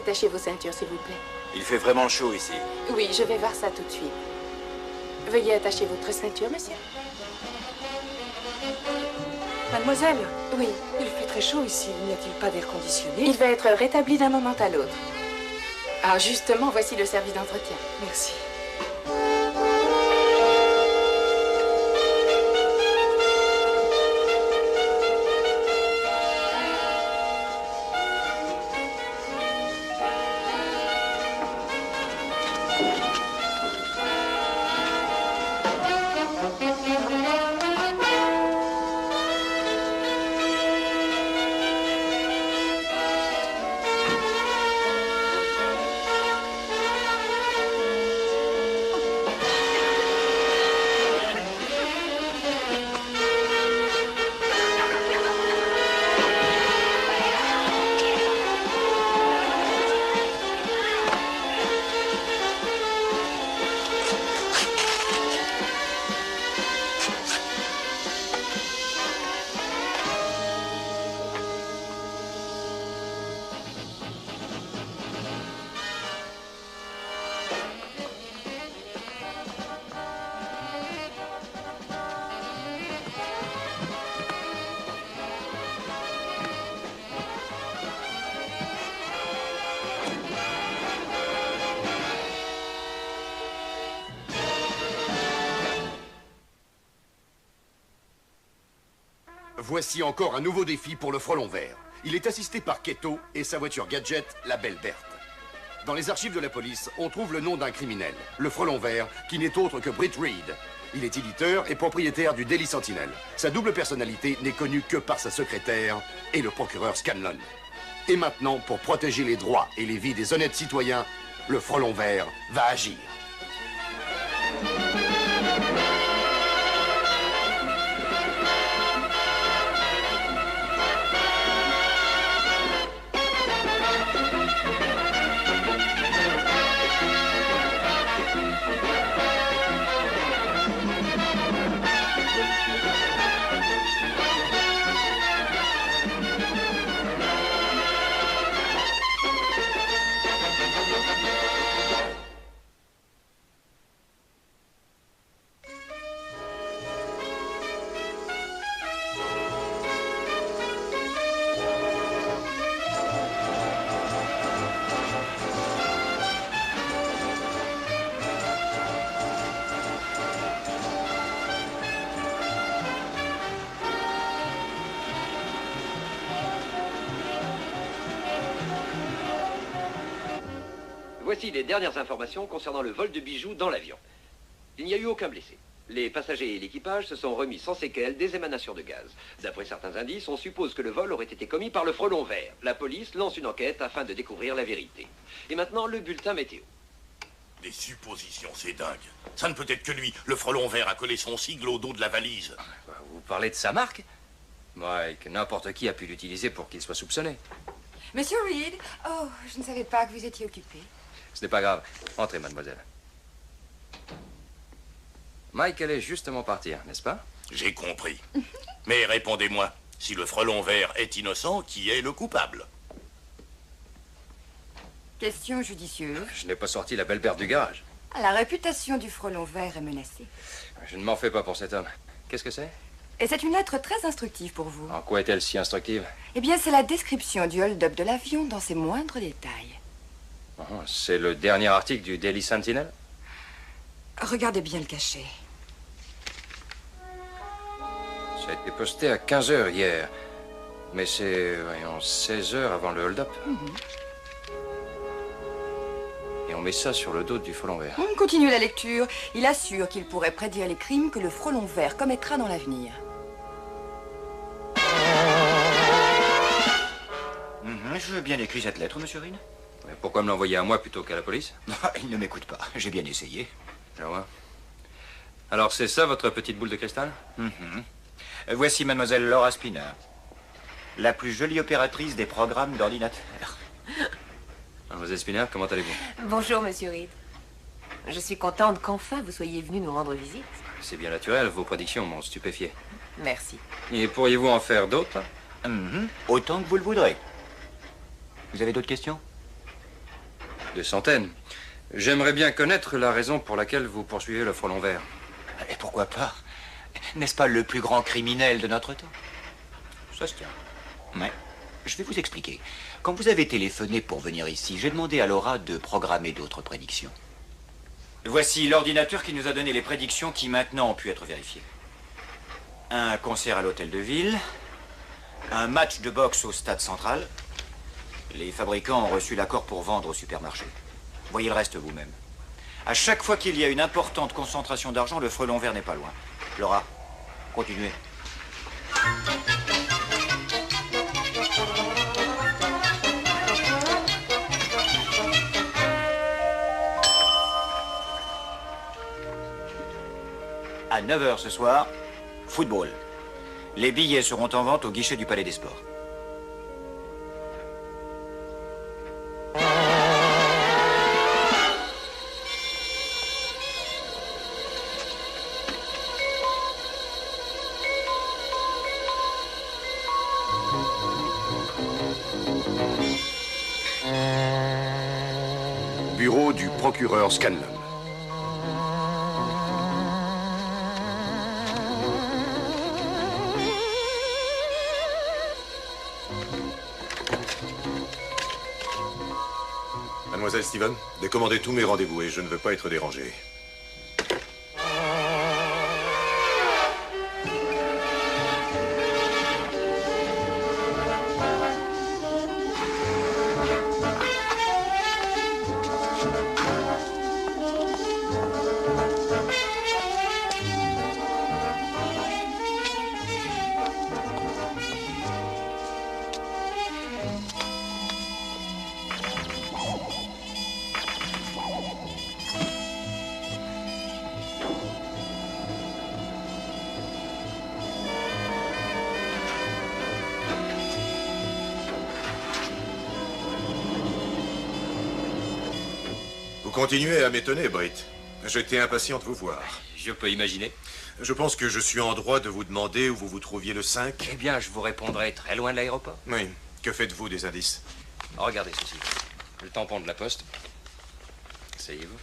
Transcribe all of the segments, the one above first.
attachez vos ceintures, s'il vous plaît. Il fait vraiment chaud ici. Oui, je vais voir ça tout de suite. Veuillez attacher votre ceinture, monsieur. Mademoiselle, Oui. il fait très chaud ici. N'y a-t-il pas d'air conditionné? Il va être rétabli d'un moment à l'autre. Ah, justement, voici le service d'entretien. Merci. Voici encore un nouveau défi pour le Frelon Vert. Il est assisté par Keto et sa voiture gadget, la Belle Berthe. Dans les archives de la police, on trouve le nom d'un criminel, le Frelon Vert, qui n'est autre que Britt Reed. Il est éditeur et propriétaire du Daily Sentinel. Sa double personnalité n'est connue que par sa secrétaire et le procureur Scanlon. Et maintenant, pour protéger les droits et les vies des honnêtes citoyens, le Frelon Vert va agir. Voici les dernières informations concernant le vol de bijoux dans l'avion. Il n'y a eu aucun blessé. Les passagers et l'équipage se sont remis sans séquelles des émanations de gaz. D'après certains indices, on suppose que le vol aurait été commis par le Frelon Vert. La police lance une enquête afin de découvrir la vérité. Et maintenant, le bulletin météo. Des suppositions, c'est dingue. Ça ne peut être que lui. Le Frelon Vert a collé son sigle au dos de la valise. Vous parlez de sa marque? Mike, n'importe qui a pu l'utiliser pour qu'il soit soupçonné. Monsieur Reed, oh, je ne savais pas que vous étiez occupé. Ce n'est pas grave. Entrez, mademoiselle. Mike allait justement partir, n'est-ce pas? J'ai compris. Mais répondez-moi, si le Frelon Vert est innocent, qui est le coupable? Question judicieuse. Je n'ai pas sorti la Belle Berthe du garage. La réputation du Frelon Vert est menacée. Je ne m'en fais pas pour cet homme. Qu'est-ce que c'est? Et c'est une lettre très instructive pour vous. En quoi est-elle si instructive? Eh bien, c'est la description du hold-up de l'avion dans ses moindres détails. Oh, c'est le dernier article du Daily Sentinel? Regardez bien le cachet. Ça a été posté à 15 h hier. Mais c'est, voyons, 16 h avant le hold-up. Et on met ça sur le dos du Frelon Vert. On continue la lecture. Il assure qu'il pourrait prédire les crimes que le Frelon Vert commettra dans l'avenir. Je veux bien écrire cette lettre, monsieur Reed. Mais pourquoi me l'envoyer à moi plutôt qu'à la police? Il ne m'écoute pas. J'ai bien essayé. Je vois. Alors, c'est ça, votre petite boule de cristal? Voici mademoiselle Laura Spinner, la plus jolie opératrice des programmes d'ordinateur. Mademoiselle Spinner, comment allez-vous? Bonjour, monsieur Reed. Je suis contente qu'enfin vous soyez venu nous rendre visite. C'est bien naturel, vos prédictions m'ont stupéfié. Merci. Et pourriez-vous en faire d'autres? Autant que vous le voudrez. Vous avez d'autres questions? Des centaines. J'aimerais bien connaître la raison pour laquelle vous poursuivez le frelon vert. Et pourquoi pas? N'est-ce pas le plus grand criminel de notre temps? Ça se tient. Mais je vais vous expliquer. Quand vous avez téléphoné pour venir ici, j'ai demandé à Laura de programmer d'autres prédictions. Voici l'ordinateur qui nous a donné les prédictions qui maintenant ont pu être vérifiées. Un concert à l'hôtel de ville, un match de boxe au stade central. Les fabricants ont reçu l'accord pour vendre au supermarché. Voyez le reste vous-même. À chaque fois qu'il y a une importante concentration d'argent, le frelon vert n'est pas loin. Laura, continuez. À 9 h ce soir, football. Les billets seront en vente au guichet du Palais des Sports. Bureau du procureur Scanlon. Mademoiselle Steven, décommandez tous mes rendez-vous et je ne veux pas être dérangé. Continuez à m'étonner, Britt. J'étais impatient de vous voir. Je peux imaginer. Je pense que je suis en droit de vous demander où vous vous trouviez le 5. Eh bien, je vous répondrai très loin de l'aéroport. Oui. Que faites-vous des indices? Regardez ceci. Le tampon de la poste. Asseyez-vous.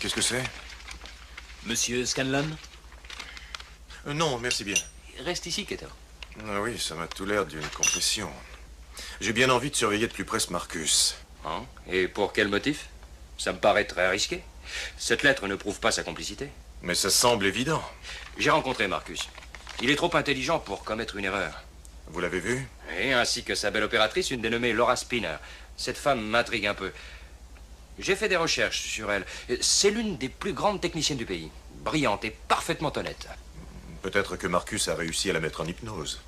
Qu'est-ce que c'est? Monsieur Scanlon? Non, merci bien. Reste ici, Keto. Ah oui, ça m'a tout l'air d'une confession. J'ai bien envie de surveiller de plus près ce Marcus. Hein? Et pour quel motif? Ça me paraît très risqué. Cette lettre ne prouve pas sa complicité. Mais ça semble évident. J'ai rencontré Marcus. Il est trop intelligent pour commettre une erreur. Vous l'avez vu? Et ainsi que sa belle opératrice, une dénommée Laura Spinner. Cette femme m'intrigue un peu. J'ai fait des recherches sur elle. C'est l'une des plus grandes techniciennes du pays. Brillante et parfaitement honnête. Peut-être que Marcus a réussi à la mettre en hypnose.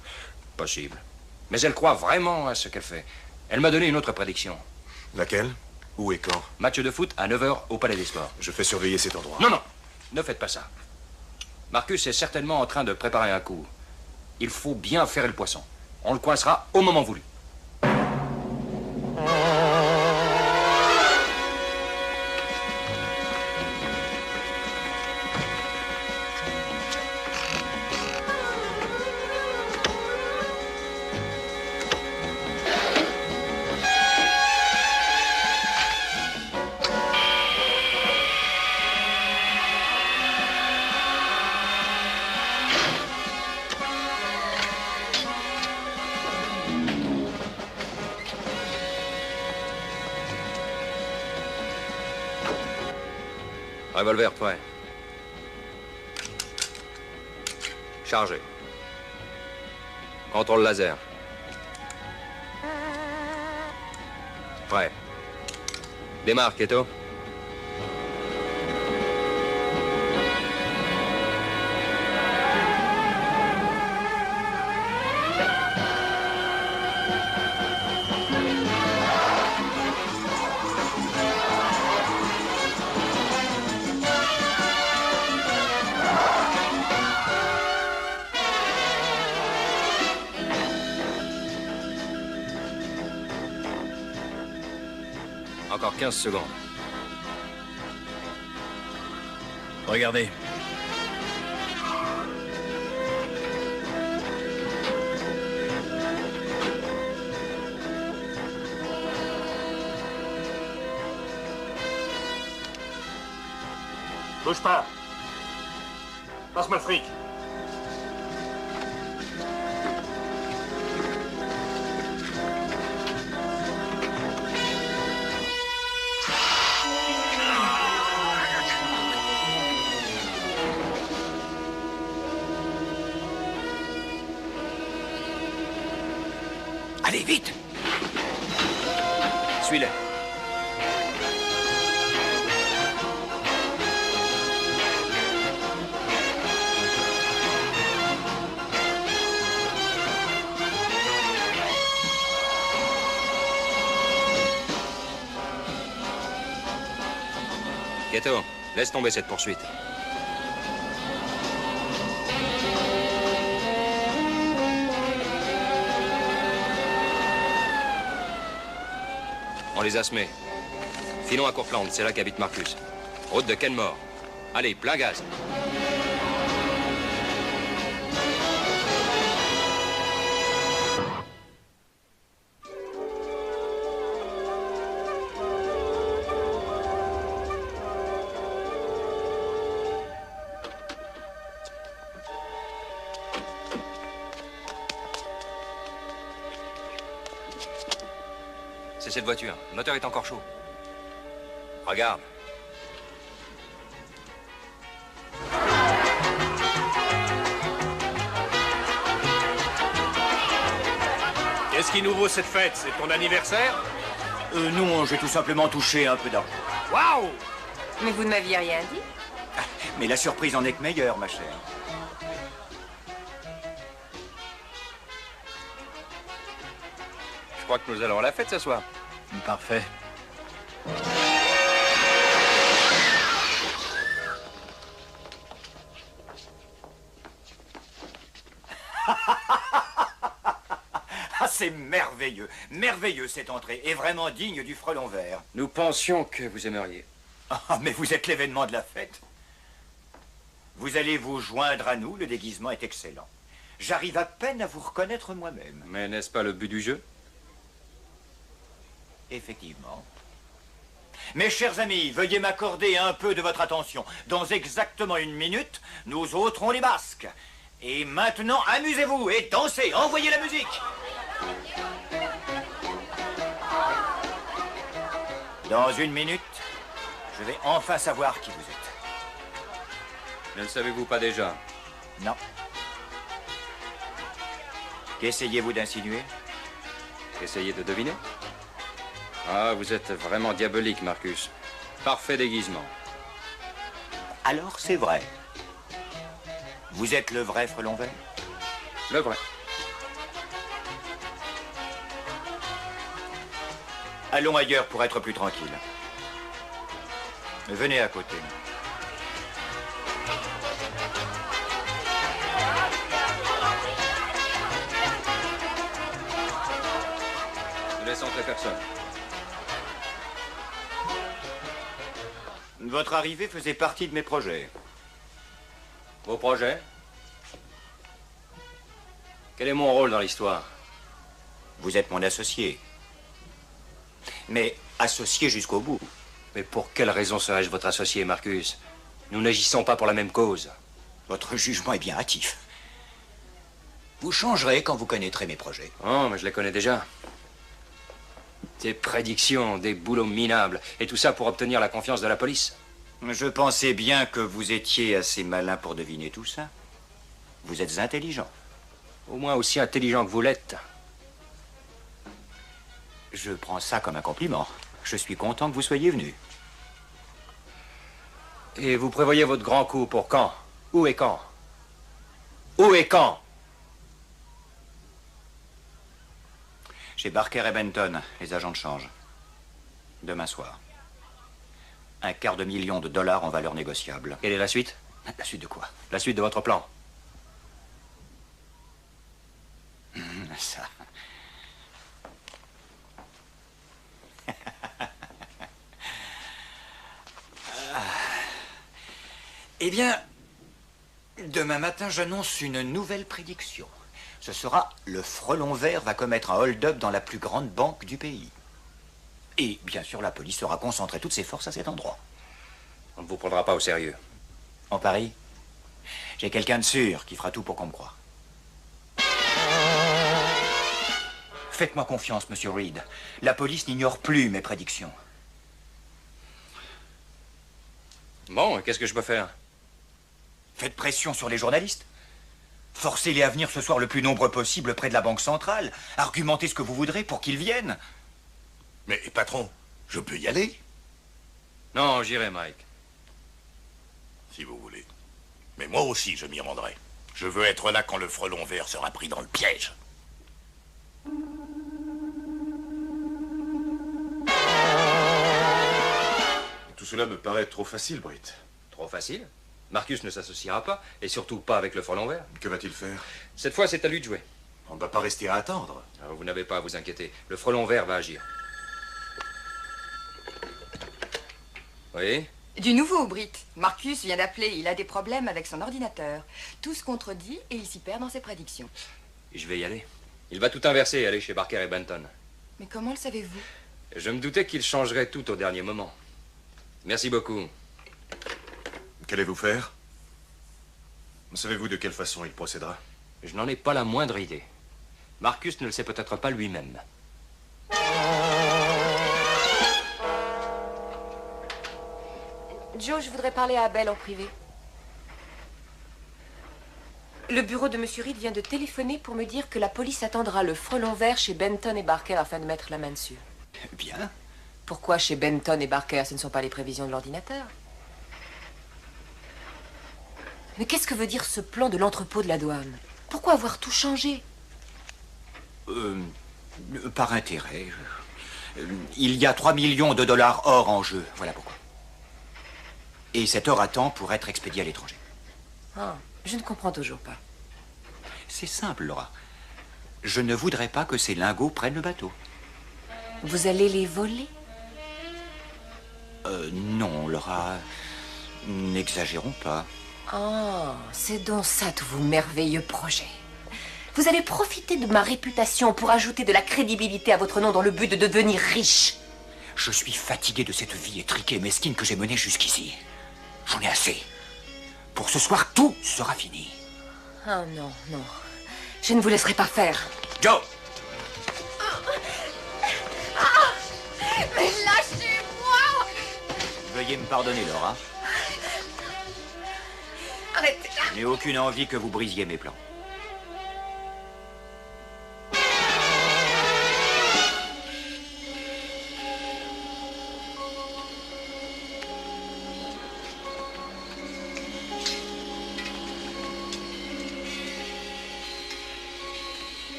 Possible. Mais elle croit vraiment à ce qu'elle fait. Elle m'a donné une autre prédiction. Laquelle? Où et quand? Match de foot à 9 h au Palais des Sports. Je fais surveiller cet endroit. Non, non, ne faites pas ça. Marcus est certainement en train de préparer un coup. Il faut bien faire le poisson. On le coincera au moment voulu. Revolver prêt. Chargé. Contrôle laser. Prêt. Démarre, Keto. Encore 15 secondes. Regardez. Bouge pas. Passe-moi le fric. Allez, vite! Suis-les. Ghetto, laisse tomber cette poursuite. On les a semés. Filons à Courtland, c'est là qu'habite Marcus. Route de Kenmore. Allez, plein gaz. C'est cette voiture. Le moteur est encore chaud. Regarde. Qu'est-ce qui nous vaut cette fête? C'est ton anniversaire? Non, j'ai tout simplement touché un peu d'argent. Waouh! Mais vous ne m'aviez rien dit. Mais la surprise en est que meilleure, ma chère. Je crois que nous allons à la fête ce soir. Parfait. Ah, c'est merveilleux. Merveilleux, cette entrée. Et vraiment digne du frelon vert. Nous pensions que vous aimeriez. Ah, mais vous êtes l'événement de la fête. Vous allez vous joindre à nous. Le déguisement est excellent. J'arrive à peine à vous reconnaître moi-même. Mais n'est-ce pas le but du jeu? Effectivement. Mes chers amis, veuillez m'accorder un peu de votre attention. Dans exactement 1 minute, nous ôterons les masques. Et maintenant, amusez-vous et dansez. Envoyez la musique. Dans 1 minute, je vais enfin savoir qui vous êtes. Ne le savez-vous pas déjà? Non. Qu'essayez-vous d'insinuer? Essayez de deviner. Ah, vous êtes vraiment diabolique, Marcus. Parfait déguisement. Alors c'est vrai. Vous êtes le vrai frelon vert? Le vrai. Allons ailleurs pour être plus tranquille. Venez à côté. Ne laisse entrer personne. Votre arrivée faisait partie de mes projets. Vos projets? Quel est mon rôle dans l'histoire? Vous êtes mon associé. Mais associé jusqu'au bout. Mais pour quelle raison serais-je votre associé, Marcus? Nous n'agissons pas pour la même cause. Votre jugement est bien hâtif. Vous changerez quand vous connaîtrez mes projets. Oh, mais je les connais déjà. Des prédictions, des boulots minables, et tout ça pour obtenir la confiance de la police. Je pensais bien que vous étiez assez malin pour deviner tout ça. Vous êtes intelligent. Au moins aussi intelligent que vous l'êtes. Je prends ça comme un compliment. Je suis content que vous soyez venu. Et vous prévoyez votre grand coup pour quand? Où et quand? Où et quand? Chez Barker et Benton, les agents de change. Demain soir. $250 000 en valeur négociable. Quelle est la suite? La suite de quoi? La suite de votre plan. Ça. Eh bien, demain matin, j'annonce une nouvelle prédiction. Ce sera le frelon vert va commettre un hold-up dans la plus grande banque du pays. Et bien sûr, la police aura concentré toutes ses forces à cet endroit. On ne vous prendra pas au sérieux. En Paris? J'ai quelqu'un de sûr qui fera tout pour qu'on me croie. Faites-moi confiance, monsieur Reed. La police n'ignore plus mes prédictions. Bon, et qu'est-ce que je peux faire? Faites pression sur les journalistes. Forcez-les à venir ce soir le plus nombreux possible près de la Banque centrale. Argumentez ce que vous voudrez pour qu'ils viennent. Mais, patron, je peux y aller? Non, j'irai, Mike. Si vous voulez. Mais moi aussi, je m'y rendrai. Je veux être là quand le frelon vert sera pris dans le piège. Tout cela me paraît trop facile, Britt. Trop facile? Marcus ne s'associera pas, et surtout pas avec le frelon vert. Que va-t-il faire? Cette fois, c'est à lui de jouer. On ne va pas rester à attendre. Alors, vous n'avez pas à vous inquiéter. Le frelon vert va agir. Oui? Du nouveau, Britt. Marcus vient d'appeler. Il a des problèmes avec son ordinateur. Tout se contredit et il s'y perd dans ses prédictions. Je vais y aller. Il va tout inverser et aller chez Barker et Benton. Mais comment le savez-vous? Je me doutais qu'il changerait tout au dernier moment. Merci beaucoup. Qu'allez-vous faire? Savez-vous de quelle façon il procédera? Je n'en ai pas la moindre idée. Marcus ne le sait peut-être pas lui-même. Joe, je voudrais parler à Abel en privé. Le bureau de Monsieur Reed vient de téléphoner pour me dire que la police attendra le frelon vert chez Benton et Barker afin de mettre la main dessus. Bien. Pourquoi chez Benton et Barker? Ce ne sont pas les prévisions de l'ordinateur. Mais qu'est-ce que veut dire ce plan de l'entrepôt de la douane? Pourquoi avoir tout changé? Par intérêt. Il y a 3 millions de dollars or en jeu. Voilà pourquoi. Et cet or attend pour être expédié à l'étranger. Ah, je ne comprends toujours pas. C'est simple, Laura. Je ne voudrais pas que ces lingots prennent le bateau. Vous allez les voler? Non, Laura. N'exagérons pas. Ah, c'est donc ça tous vos merveilleux projets. Vous allez profiter de ma réputation pour ajouter de la crédibilité à votre nom dans le but de devenir riche. Je suis fatigué de cette vie étriquée et mesquine que j'ai menée jusqu'ici. J'en ai assez. Pour ce soir, tout sera fini. Ah non, non. Je ne vous laisserai pas faire. Joe! Mais lâchez-moi! Veuillez me pardonner, Laura. Arrêtez! Je n'ai aucune envie que vous brisiez mes plans.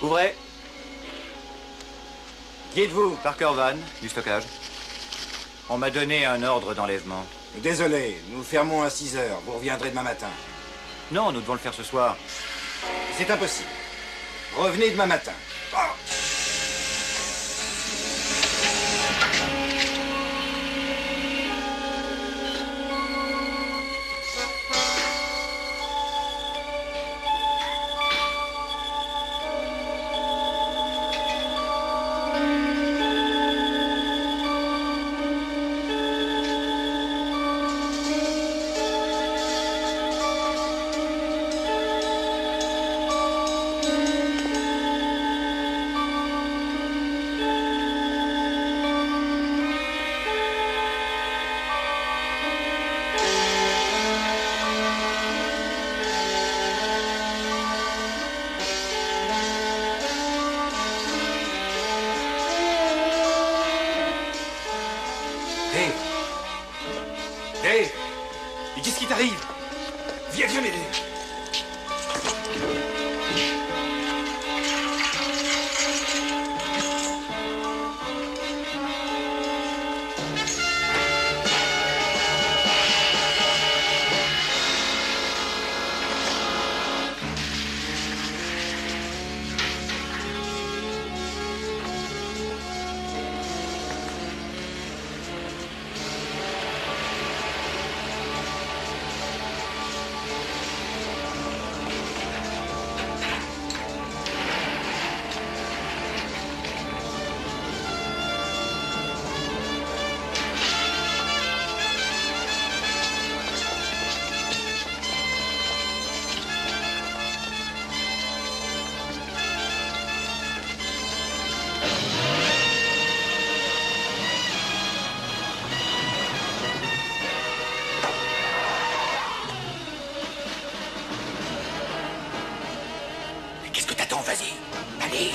Ouvrez. Qui êtes-vous? Parker Van, du stockage. On m'a donné un ordre d'enlèvement. Désolé, nous fermons à 6 heures. Vous reviendrez demain matin. Non, nous devons le faire ce soir. C'est impossible. Revenez demain matin. Allez.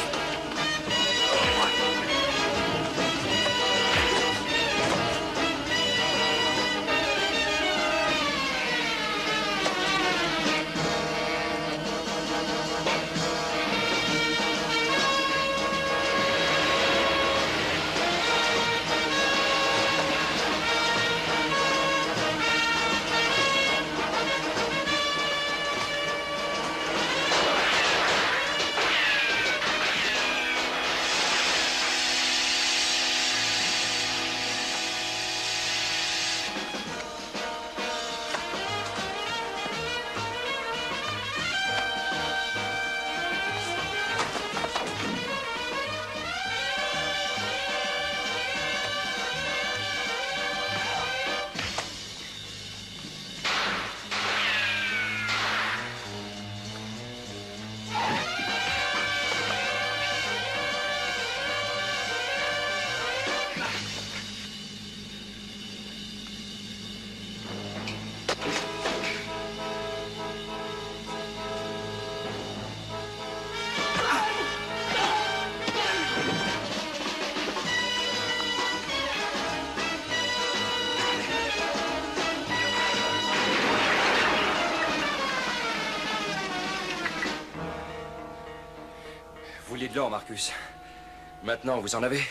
Vous vouliez de l'or, Marcus. Maintenant, vous en avez?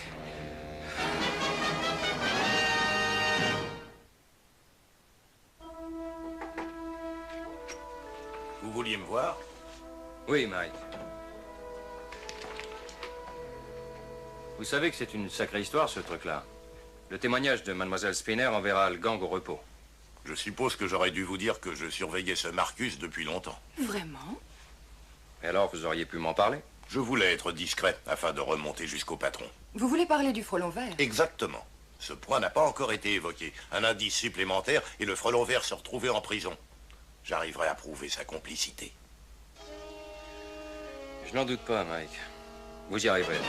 Vous vouliez me voir? Oui, Mike. Vous savez que c'est une sacrée histoire, ce truc-là. Le témoignage de Mademoiselle Spinner enverra le gang au repos. Je suppose que j'aurais dû vous dire que je surveillais ce Marcus depuis longtemps. Vraiment? Et alors, vous auriez pu m'en parler? Je voulais être discret afin de remonter jusqu'au patron. Vous voulez parler du frelon vert? Exactement. Ce point n'a pas encore été évoqué. Un indice supplémentaire et le frelon vert se retrouvait en prison. J'arriverai à prouver sa complicité. Je n'en doute pas, Mike. Vous y arriverez.